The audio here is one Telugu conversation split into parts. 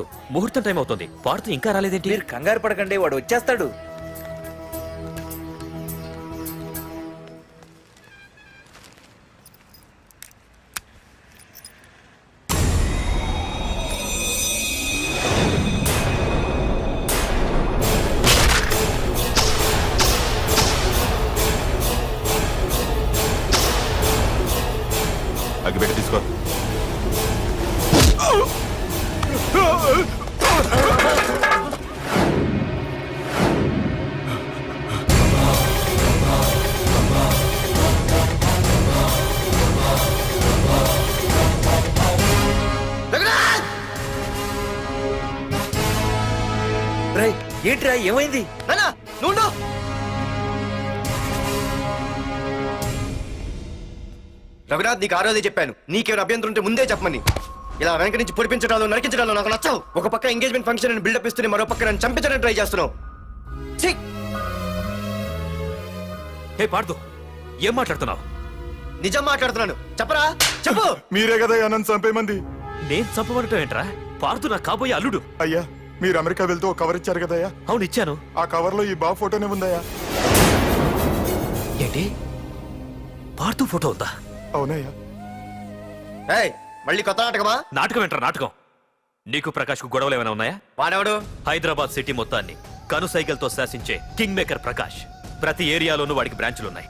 గారు ముహూర్తం టైం అవుతుంది, పార్థు ఇంకా రాలేదేంటి? మీరు కంగారు పడకండి, వాడు వచ్చేస్తాడు. అగ్గిపెట్టి తీసుకో. ఏంట్రా ఏమైంది? రఘునాథ్, నీకు ఆ రోజే చెప్పాను, నీకేమైనా అభ్యంతరం ఉంటే ముందే చెప్పమని. ఇలా వెనక నుంచి పొడిపించడాలు నరికించడాలు నాకు నచ్చవు. ఒక పక్క ఎంగేజ్మెంట్ ఫంక్షన్ అని బిల్డప్ ఇస్తూనే మరో పక్క నన్ను చంపించడానికి ట్రై చేస్తున్నావు. హే పార్థు, ఏం మాట్లాడుతున్నావు? నిజం మాట్లాడుతున్నాను, చెప్పరా, చెప్పు. మీరే కదా నన్ను చంపేమంది. నేను చంపబడటం ఏంట్రా? పార్థు నాకు కాబోయే అల్లుడు. అయ్యా, మీరు అమెరికా వెళ్తూ ఒక కవర్ ఇచ్చారు కదయ్యా. అవును, ఇచ్చాను. ఆ కవర్ లో ఈ బాబు ఫోటోనే ఉందయ్యా. ఏంటి, పార్థు ఫోటో ఉందా? అవునయ్యా. మళ్ళీ కొత్త నాటకమా? నాటకం ఏంట్రా నాటకం? నీకు ప్రకాష్ కు గొడవలు ఏమైనా ఉన్నాయా? వాడెవడు? హైదరాబాద్ సిటీ మొత్తాన్ని కను సైకిల్తో శాసించే కింగ్ మేకర్ ప్రకాష్. ప్రతి ఏరియాలోనూ వాడికి బ్రాంచులున్నాయి.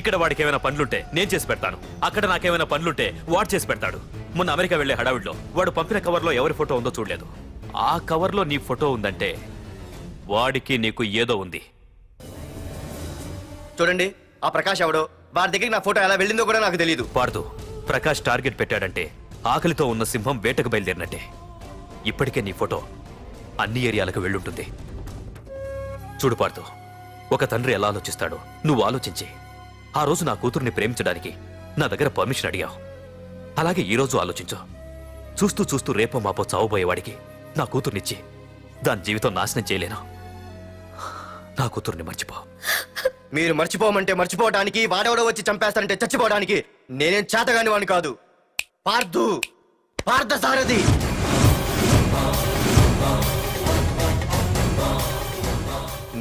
ఇక్కడ వాడికి ఏమైనా పనులుంటే నేను చేసి పెడతాను, అక్కడ నాకేమైనా పనులుంటే వాడు చేసి పెడతాడు. మొన్న అమెరికా వెళ్లే హడావిడిలో వాడు పంపిన కవర్లో ఎవరి ఫోటో ఉందో చూడలేదు. ఆ కవర్లో నీ ఫోటో ఉందంటే వాడికి నీకు ఏదో ఉంది. చూడండి, ఆ ప్రకాష్ ఎవడో, వాడి దగ్గరికి నా ఫోటో ఎలా వెళ్ళిందో కూడా నాకు తెలియదు. పార్థు, ప్రకాష్ టార్గెట్ పెట్టాడంటే ఆకలితో ఉన్న సింహం వేటకు బయలుదేరినట్టే. ఇప్పటికే నీ ఫోటో అన్ని ఏరియాలకు వెళ్ళుంటుంది. చూడు పార్థు, ఒక తండ్రి ఎలా ఆలోచిస్తాడో నువ్వు ఆలోచించి ఆ రోజు నా కూతుర్ని ప్రేమించడానికి నా దగ్గర పర్మిషన్ అడిగావు. అలాగే ఈ రోజు ఆలోచించు. చూస్తూ చూస్తూ రేపో మాపో చావబోయేవాడికి నా కూతుర్నిచ్చి దాని జీవితం నాశనం చేయలేను. నా కూతుర్ని మర్చిపో. మీరు మర్చిపోమంటే మర్చిపోవడానికి, వాడెవడో వచ్చి చంపేస్తానంటే చచ్చిపోవడానికి నేనేం చేతగాని వాడిని కాదు. పార్థసారథి.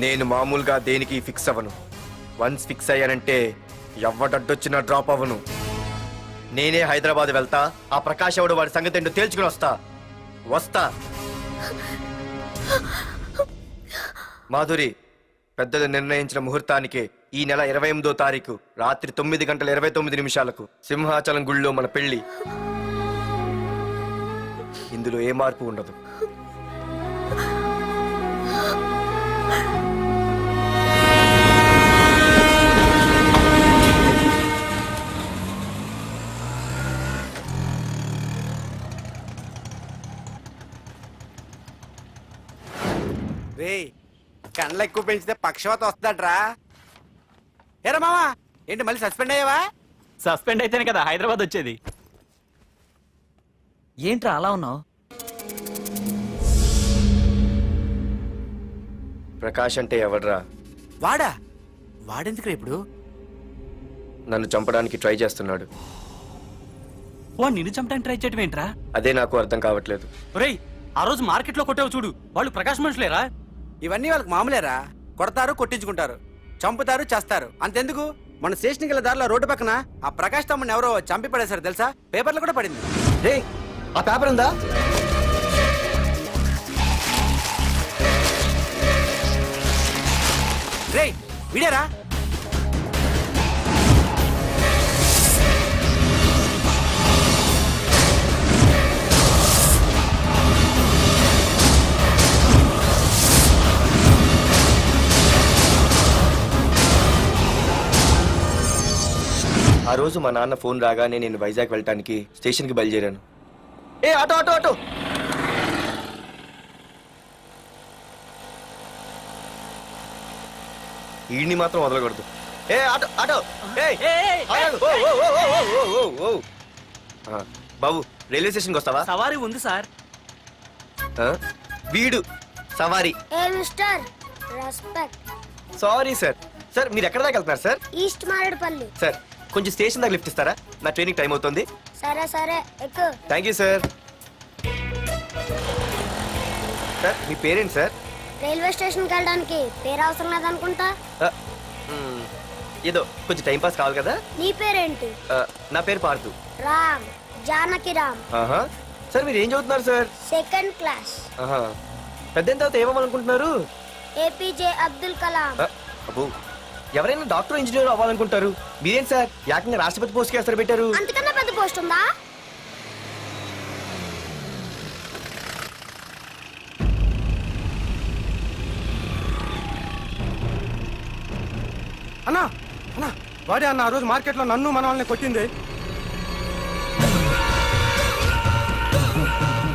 నేను మామూలుగా దేనికి ఫిక్స్ అవ్వను. వన్స్ ఫిక్స్ అయ్యానంటే ఎవ్వడడ్డొచ్చినా డ్రాప్ అవ్వను. నేనే హైదరాబాద్ వెళ్తా, ఆ ప్రకాష్ ఎవడు వాడి సంగతి ఏంటో తేల్చుకుని వస్తా. మాధురి, పెద్దలు నిర్ణయించిన ముహూర్తానికి ఈ నెల 28వ తారీఖు రాత్రి 9:29 సింహాచలం గుళ్ళో మన పెళ్లి. ఇందులో ఏ మార్పు ఉండదు. కండ్లు ఎక్కువ పెంచితే పక్షవాత వస్తుందట్రా. ఏరా మామా, ఏంటి మళ్ళీ సస్పెండ్ అయ్యావా? సస్పెండ్ అయితేనే కదా హైదరాబాద్ వచ్చేది. ఏంట్రా అలా ఉన్నావు? ప్రకాష్ అంటే ఎవడ్రా? వాడెందుకురా ఇప్పుడు? నన్ను చంపడానికి ట్రై చేస్తున్నాడు. వాడు నిన్ను చంపడానికి ట్రై చేయడం ఏంట్రా? అదే నాకు అర్థం కావట్లేదు. ఒరేయ్, ఆ రోజు మార్కెట్లో కొట్టావు చూడు, వాళ్ళు ప్రకాష్ మనుషులేరా? ఇవన్నీ వాళ్ళకి మామూలేరా. కొడతారు, కొట్టించుకుంటారు, చంపుతారు, చేస్తారు. అంతెందుకు, మన స్టేషన్కి వెళ్ళే దారిలో రోడ్డు పక్కన ఆ ప్రకాష్ తమ్ముడిని ఎవరో చంపి పడేశారు తెలుసా? పేపర్లు కూడా పడింది. రే, ఆ పేపర్ ఉందా? రే విడారా? ఆ రోజు మా నాన్న ఫోన్ రాగానే నేను వైజాగ్ వెళ్ళటానికి స్టేషన్కి బయలుదేరాను. Auto auto auto. ఈడిని మాత్రం వదలకూడదు. Auto auto. బాబు, రైల్వే స్టేషన్కి వస్తావా? సవారీ ఉంది సార్. వీడు సవారీ. Sorry sir. సార్, మీరు ఎక్కడ దాకా వెళ్తున్నారు సార్? ఈస్ట్ మారేడుపల్లి. సార్, కొంచెం స్టేషన్ దాకా లిఫ్ట్ ఇస్తారా? నా ట్రైనింగ్ టైం అవుతుంది. సరే సరే ఎక్కు. Thank you sir. సార్ మీ పేరేంటి సార్? రైల్వే స్టేషన్కి వెళ్ళడానికి పేరు అవసరం లేదనుకుంటా. ఏదో కొంచెం టైం పాస్ కావాలి కదా. నీ పేరేంటి? నా పేరు పార్థు. రామ్, జానకి రామ్. సార్ మీరు ఏం చదువుతున్నారు సార్? Second class. పెద్ద తర్వాత ఏమవ్వాలనుకుంటున్నారు? ఏపీజే అబ్దుల్ కలాం. అబ్బో, ఎవరైనా డాక్టర్ ఇంజనీర్ అవ్వాలనుకుంటారు, మీరేం సార్ ఏకంగా రాష్ట్రపతి పోస్ట్కి ఎసరు పెట్టారు? అంతకన్నా పెద్ద పోస్ట్ ఉందా? అన్నా అన్నా వాడే అన్న ఆ రోజు మార్కెట్లో నన్ను మన వాళ్ళని కొట్టింది.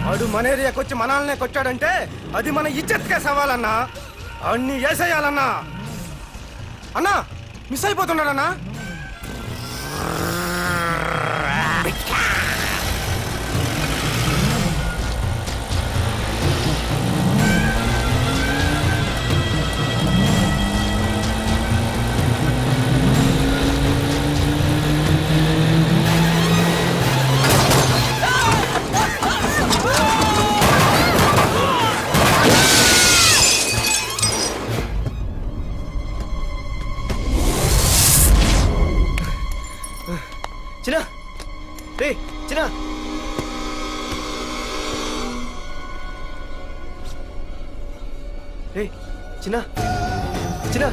వాడు మన ఏరియాకి వచ్చి మన వాళ్ళనే కొట్టాడంటే అది మన ఇజ్జత్కే సవాలన్నా. అన్ని వేసేయాలన్నా. అన్నా మిస్ అయిపోతున్నాడన్నా. చిన్న రే చిన్న రే చిన్న చిన్న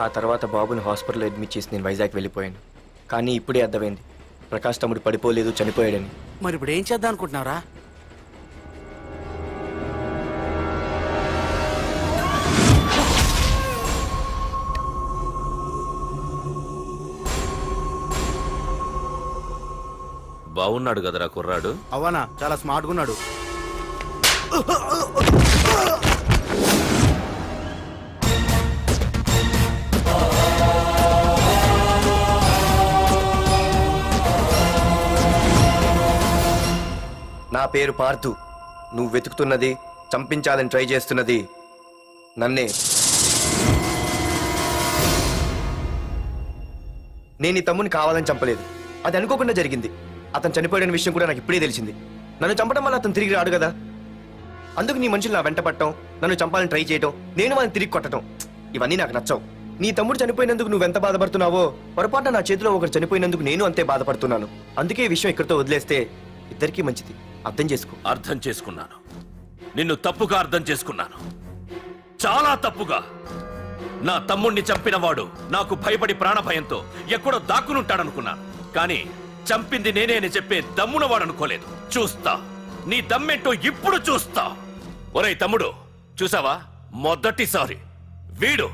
ఆ తర్వాత బాబుని హాస్పిటల్లో అడ్మిట్ చేసి నేను వైజాగ్ వెళ్ళిపోయాను. కానీ ఇప్పుడే అర్థమైంది ప్రకాష్ తమ్ముడు పడిపోలేదు, చనిపోయాడని. మరి ఇప్పుడు ఏం చేద్దాం అనుకుంటున్నారా? బాగున్నాడు కదరా కుర్రాడు. అవనా చాలా స్మార్ట్గా ఉన్నాడు. నా పేరు పార్థు. నువ్వు వెతుకుతున్నది, చంపించాలని ట్రై చేస్తున్నది నన్నే. నేను ఈ తమ్ముని కావాలని చంపలేదు, అది అనుకోకుండా జరిగింది. అతను చనిపోయిన విషయం కూడా నాకు ఇప్పుడే తెలిసింది. నన్ను చంపడం వల్ల అతను తిరిగి రాడు కదా. అందుకు నీ మనుషులు నా వెంట పట్టడం, నన్ను చంపాలని ట్రై చేయటం, నేను వాళ్ళని తిరిగి కొట్టడం, ఇవన్నీ నాకు నచ్చవు. నీ తమ్ముడు చనిపోయినందుకు నువ్వెంత బాధపడుతున్నావో, పొరపాటున నా చేతిలో ఒకరు చనిపోయినందుకు నేను అంతే బాధపడుతున్నాను. అందుకే ఈ విషయం ఇక్కడితో వదిలేస్తే ఇద్దరికీ మంచిది. అర్థం చేసుకో. అర్థం చేసుకున్నాను. నిన్ను తప్పుగా అర్థం చేసుకున్నాను, చాలా తప్పుగా. నా తమ్ముణ్ణి చంపినవాడు నాకు భయపడి ప్రాణభయంతో ఎక్కడో దాక్కునుంటాడనుకున్నాను. కానీ చంపింది నేనే అని చెప్పే దమ్మునవాడు అనుకోలేదు. చూస్తా, నీ దమ్మేంటో ఇప్పుడు చూస్తా. ఒరేయ్ తమ్ముడు, చూసావా, మొదటిసారి వీడు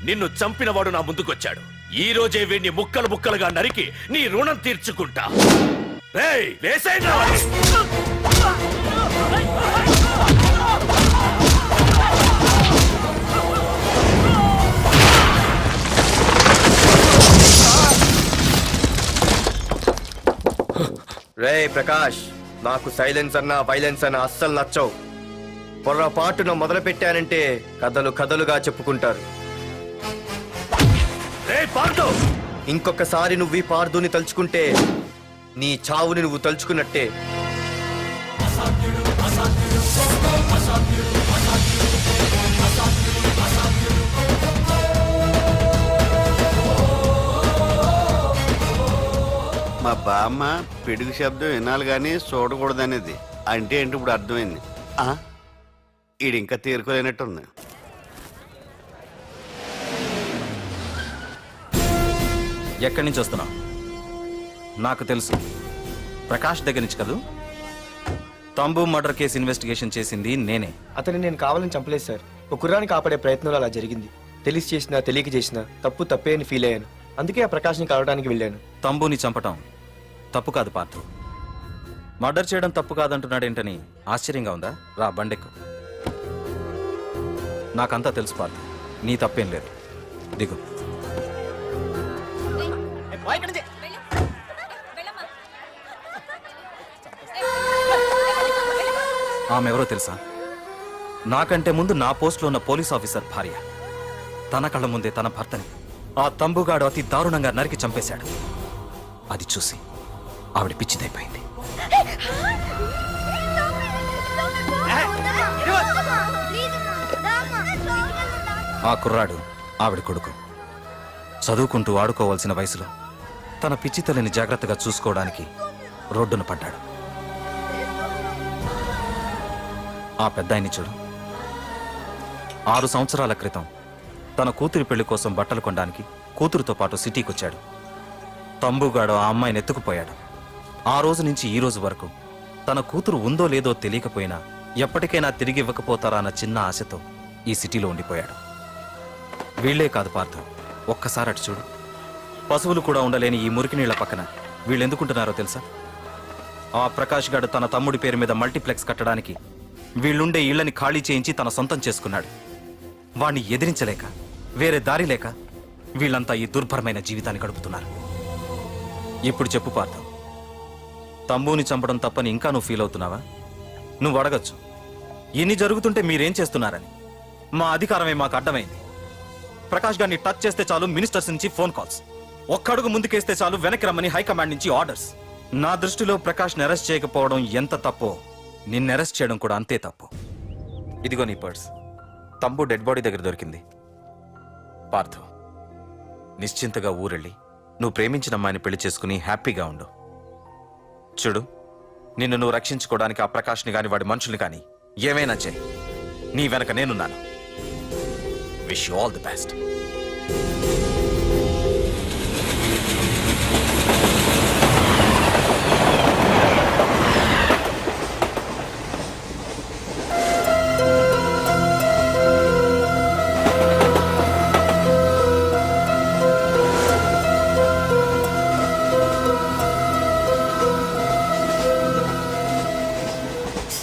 నిన్ను చంపినవాడు నా ముందుకొచ్చాడు. ఈ రోజే వీడిని ముక్కలు ముక్కలుగా నరికి నీ రుణం తీర్చుకుంటా. రేయ్, వేసేయండి రా వాడిని. రే ప్రకాష్, నాకు సైలెన్స్ అన్నా వైలెన్స్ అన్నా అస్సలు నచ్చవు. పొర్రపాటున మొదలు పెట్టానంటే కథలు కథలుగా చెప్పుకుంటారు. ఇంకొకసారి నువ్వు ఈ పార్దుని తలుచుకుంటే నీ చావుని నువ్వు తలుచుకున్నట్టే. మా బామ్మ పిడుగు శబ్దం వినాలి కానీ చూడకూడదనేది. అంటే ఏంటి ఇప్పుడు అర్థమైంది. ఈడు ఇంకా తీరుకోలేనట్టుంది. ఎక్కడి నుంచి వస్తున్నావు? నాకు తెలుసు, ప్రకాష్ దగ్గర నుంచి కదూ. తంబు మర్డర్ కేసు ఇన్వెస్టిగేషన్ చేసింది నేనే. అతన్ని నేను కావాలని చంపలేదు సార్. ఒక కుర్రాన్ని కాపాడే ప్రయత్నంలో అలా జరిగింది. తెలిసి చేసినా తెలియక చేసినా తప్పే అని ఫీల్ అయ్యాను. అందుకే ఆ ప్రకాష్ని కలవడానికి వెళ్ళాను. తంబుని చంపటం తప్పు కాదు పార్థు. మర్డర్ చేయడం తప్పు కాదంటున్నాడేంటని ఆశ్చర్యంగా ఉందా? రా బండెక్కు. నాకంతా తెలుసు పార్థు, నీ తప్పేం లేదు. దిగు. ఆమె ఎవరో తెలుసా? నాకంటే ముందు నా పోస్టులో ఉన్న పోలీస్ ఆఫీసర్ భార్య. తన కళ్ళ ముందే తన భర్తని ఆ తంబుగాడు అతి దారుణంగా నరికి చంపేశాడు. అది చూసి ఆవిడ పిచ్చిదైపోయింది. ఆ కుర్రాడు ఆవిడ కొడుకు. చదువుకుంటూ ఆడుకోవాల్సిన వయసులో తన పిచ్చి తల్లిని జాగ్రత్తగా చూసుకోవడానికి రోడ్డున పడ్డాడు. ఆ పెద్దాయన్ని చూడు. 6 సంవత్సరాల క్రితం తన కూతురి పెళ్లి కోసం బట్టలు కొనడానికి కూతురుతో పాటు సిటీకి వచ్చాడు. తంబుగాడు ఆ అమ్మాయిని ఎత్తుకుపోయాడు. ఆ రోజు నుంచి ఈ రోజు వరకు తన కూతురు ఉందో లేదో తెలియకపోయినా ఎప్పటికైనా తిరిగి ఇవ్వకపోతారా అన్న చిన్న ఆశతో ఈ సిటీలో ఉండిపోయాడు. వీళ్లే కాదు పార్థ, ఒక్కసారి అటు చూడు. పశువులు కూడా ఉండలేని ఈ మురికి నీళ్ల పక్కన వీళ్ళు ఎందుకుంటున్నారో తెలుసా? ఆ ప్రకాష్ గాడు తన తమ్ముడి పేరు మీద మల్టీప్లెక్స్ కట్టడానికి వీళ్ళుండే ఇళ్లని ఖాళీ చేయించి తన సొంతం చేసుకున్నాడు. వాణ్ణి ఎదిరించలేక వేరే దారి లేక వీళ్ళంతా ఈ దుర్భరమైన జీవితాన్ని గడుపుతున్నారు. ఇప్పుడు చెప్పు పార్థ, తంబుని చంపడం తప్పని ఇంకా నువ్వు ఫీల్ అవుతున్నావా? నువ్వు అడగచ్చు, ఇన్ని జరుగుతుంటే మీరేం చేస్తున్నారని. మా అధికారమే మాకు అడ్డమైంది. ప్రకాష్ గారిని టచ్ చేస్తే చాలు మినిస్టర్స్ నుంచి ఫోన్ కాల్స్, ఒక్కడుగు ముందుకేస్తే చాలు వెనక్కి రమ్మని హైకమాండ్ నుంచి ఆర్డర్స్. నా దృష్టిలో ప్రకాష్ని అరెస్ట్ చేయకపోవడం ఎంత తప్పో నిన్ను అరెస్ట్ చేయడం కూడా అంతే తప్పు. ఇదిగో నీ పర్స్. తంబు డెడ్ బాడీ దగ్గర దొరికింది. పార్థు, నిశ్చింతగా ఊరెళ్ళి నువ్వు ప్రేమించిన అమ్మాయిని పెళ్లి చేసుకుని హ్యాపీగా ఉండు. చూడు, నిన్ను నువ్వు రక్షించుకోవడానికి ఆ ప్రకాష్ని గాని వాడి మనుషుల్ని కానీ ఏమైనా చేయి. నీ వెనక నేనున్నాను. Wish you all the best.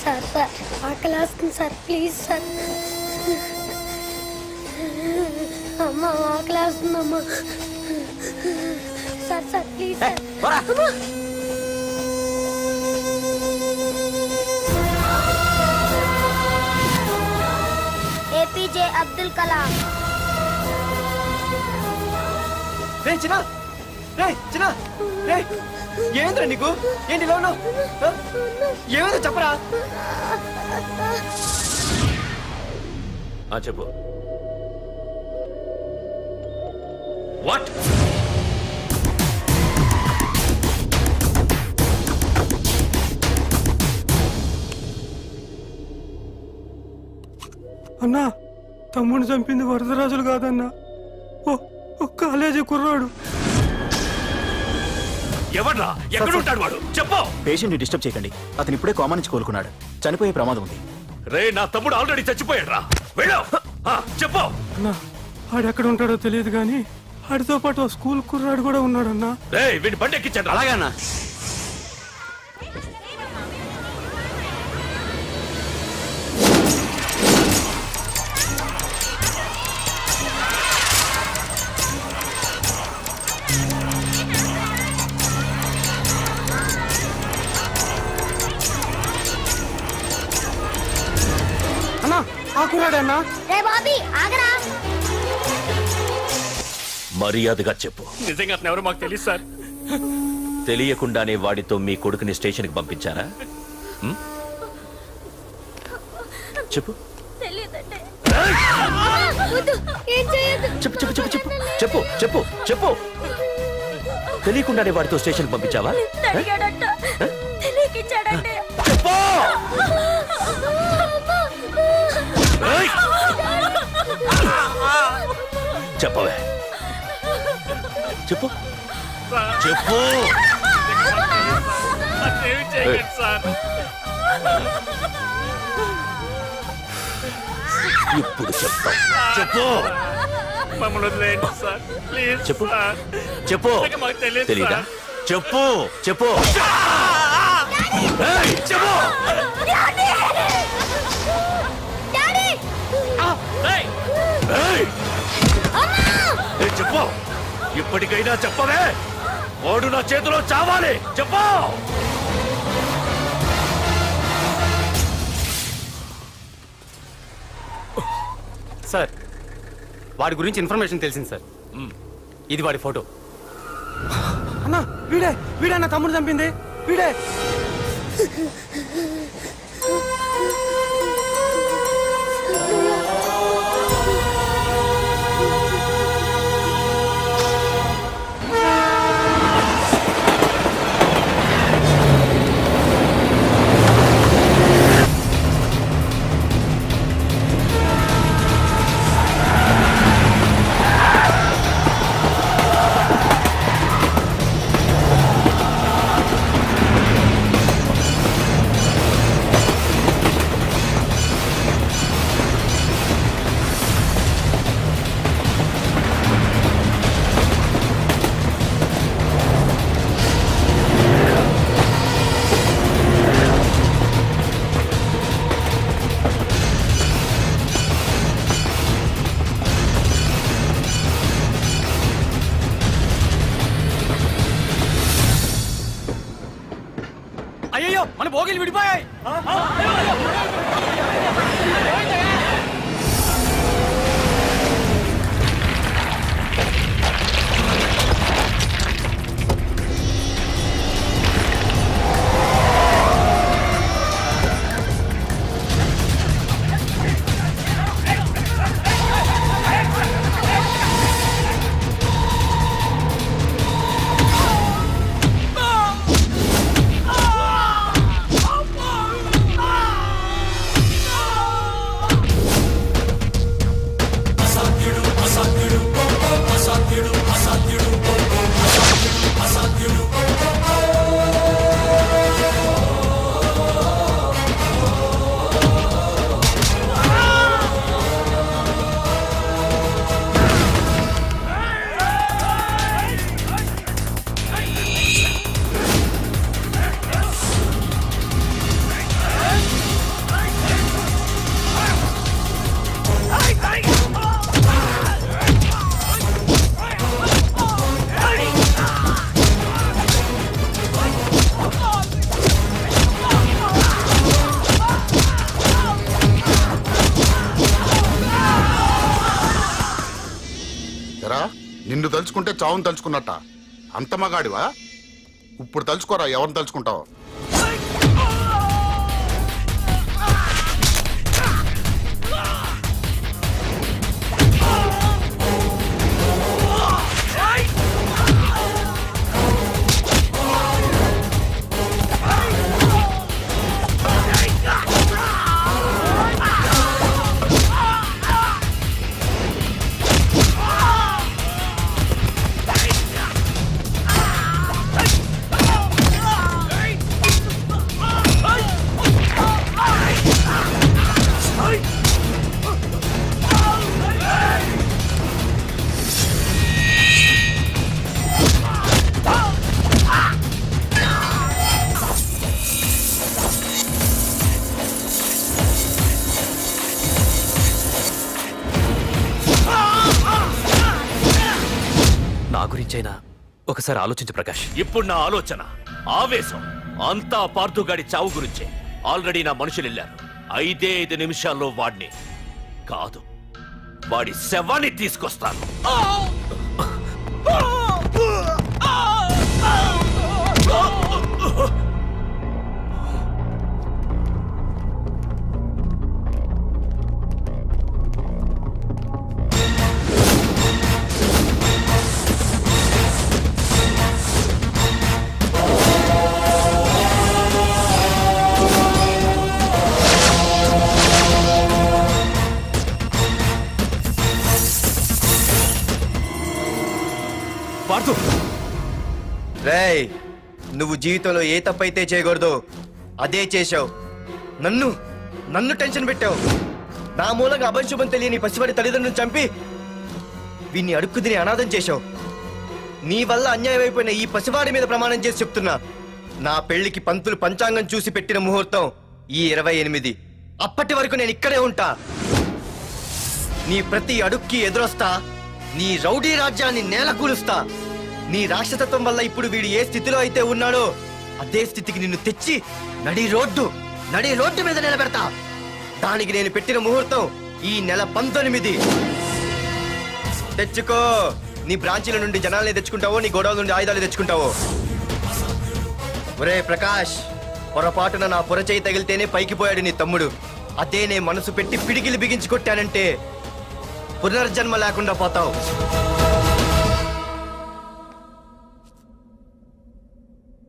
Sir ఆకలి వస్తుంది సార్, ప్లీజ్ సార్. అమ్మ ఆకలి వస్తుందమ్మా. Sir please sir. APJ Abdul Kalam. ఏంద్రా నీకు? ఏంటి ఇలా ఉన్నావు? ఏమైందో చెప్పరా? చెప్పు. వాట్? అన్నా, తమ్ముడిని చంపింది వరదరాజులు కాదన్నా, ఓ కాలేజీ కుర్రాడు. ఎవడ్రా? ఎక్కడుంటాడు వాడు? చెప్పు. పేషెంట్ ని డిస్టర్బ్ చేయకండి. అతను ఇప్పుడే కోమా నుంచి కోలుకున్నాడు. చనిపోయే ప్రమాదం ఉంది. రే, నా తమ్ముడు ఆల్రెడీ చచ్చిపోయాడు రా. వెళ్ళు. చెప్పు. అన్నా, ఆడెక్కడ ఉంటాడో తెలియదు కానీ ఆడితో పాటు స్కూల్ కుర్రాడు కూడా ఉన్నాడన్నా. రే, వీడి బండి ఎక్కించండి. అలాగే అన్నా. ఆ కుర్రాడే అన్నా. రే బాబీ ఆగరా. మర్యాదగా చెప్పు, నిజంగా అతను ఎవరో మాకు తెలియదు సార్. తెలియకుండానే వాడితో మీ కొడుకుని స్టేషన్కి పంపించారా? ఉం? చెప్పు వద్దు, ఏం చేయొద్దు. చెప్పు చెప్పు చెప్పు చెప్పు చెప్పు చెప్పు చెప్పు తెలియకుండానే వాడితో స్టేషన్కి పంపించావా? అడిగాడంట, తెలియకిచ్చాడంటే. చెప్పు! ఏయ్! చెప్పవే, చెప్పు చెప్పు. ఏయ్! ఇప్పుడు చెప్తా, చెప్పు మమ్మల్ని వదిలేయండి సార్, ప్లీజ్ చెప్పు సార్. చెప్పు. మాకు తెలియదు తెలీదా? సార్. చెప్పు చెప్పు. ఏయ్, చెప్పు. డాడీ! ఏయ్! ఏయ్, చెప్పు, ఇప్పటికైనా చెప్పవే. వాడు నా చేతిలో చావాలి, చెప్పు. సార్ వాడి గురించి ఇన్ఫర్మేషన్ తెలిసింది సార్. ఇది వాడి ఫోటో. అన్నా వీడే వీడే అన్న తమ్ముడు చంపింది వీడే. అయ్యో మన భోగిలు విడిపోయాయి. నిన్ను తలుచుకుంటే చావును తలుచుకున్నట్ట. అంత మగాడివా? ఇప్పుడు తలుచుకోరా, ఎవరిని తలుచుకుంటావు? నా గురించైనా ఒకసారి ఆలోచించు ప్రకాష్. ఇప్పుడు నా ఆలోచన, ఆవేశం అంతా పార్థుగాడి చావు గురించే. ఆల్రెడీ నా మనుషులు వెళ్ళారు. 5 నిమిషాల్లో వాడిని కాదు, వాడి శవాన్ని తీసుకొస్తాను. పార్థు, రేయ్, నువ్వు జీవితంలో ఏ తప్పైతే చేయకూడదు అదే చేశావు. నన్ను నన్ను టెన్షన్ పెట్టావు. నా మూలంగా అభంశుభం తెలియని పసివాడి తల్లిదండ్రులను చంపి వీన్ని అడుక్కు తిని అనాథం చేశావు. నీ వల్ల అన్యాయం అయిపోయిన ఈ పసివాడి మీద ప్రమాణం చేసి చెప్తున్నా, నా పెళ్లికి పంతులు పంచాంగం చూసి పెట్టిన ముహూర్తం ఈ 28. అప్పటి వరకు నేను ఇక్కడే ఉంటా. నీ ప్రతి అడుక్కి ఎదురొస్తా. నీ రౌడీ రాజ్యాన్ని నేలకూలుస్తా. నీ రాక్షసత్వం వల్ల ఇప్పుడు వీడు ఏ స్థితిలో అయితే ఉన్నాడో అదే స్థితికి నిన్ను తెచ్చి నడి రోడ్డు మీద నిలబెడతా. దానికి నేను పెట్టిన ముహూర్తం ఈ నెల 19. తెచ్చుకో. నీ బ్రాంచీల నుండి జనాల్ని తెచ్చుకుంటావో, నీ గోడౌన్ నుండి ఆయుధాలు తెచ్చుకుంటావో. ఒరే ప్రకాష్, పొరపాటున నా పొరచేయి తగిలితేనే పైకి పోయాడు నీ తమ్ముడు. అదే నే మనసు పెట్టి పిడికిలి బిగించి కొట్టానంటే పునర్జన్మ లేకుండా పోతావు.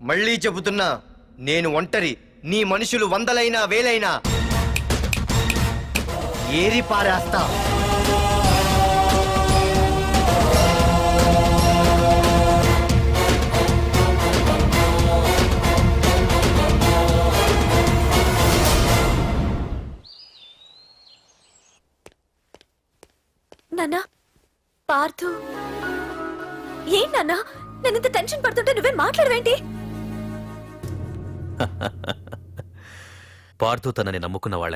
మళ్ళీ చెబుతున్నా, నేను ఒంటరి. నీ మనుషులు 100లైనా 1000లైనా ఏరి పారేస్తా. నాన్న, పార్థు. ఏం నాన్న, నేను ఇంత టెన్షన్ పడుతుంటే నువ్వే మాట్లాడవేంటి? పార్థు తనని నమ్ముకున్న వాళ్ళని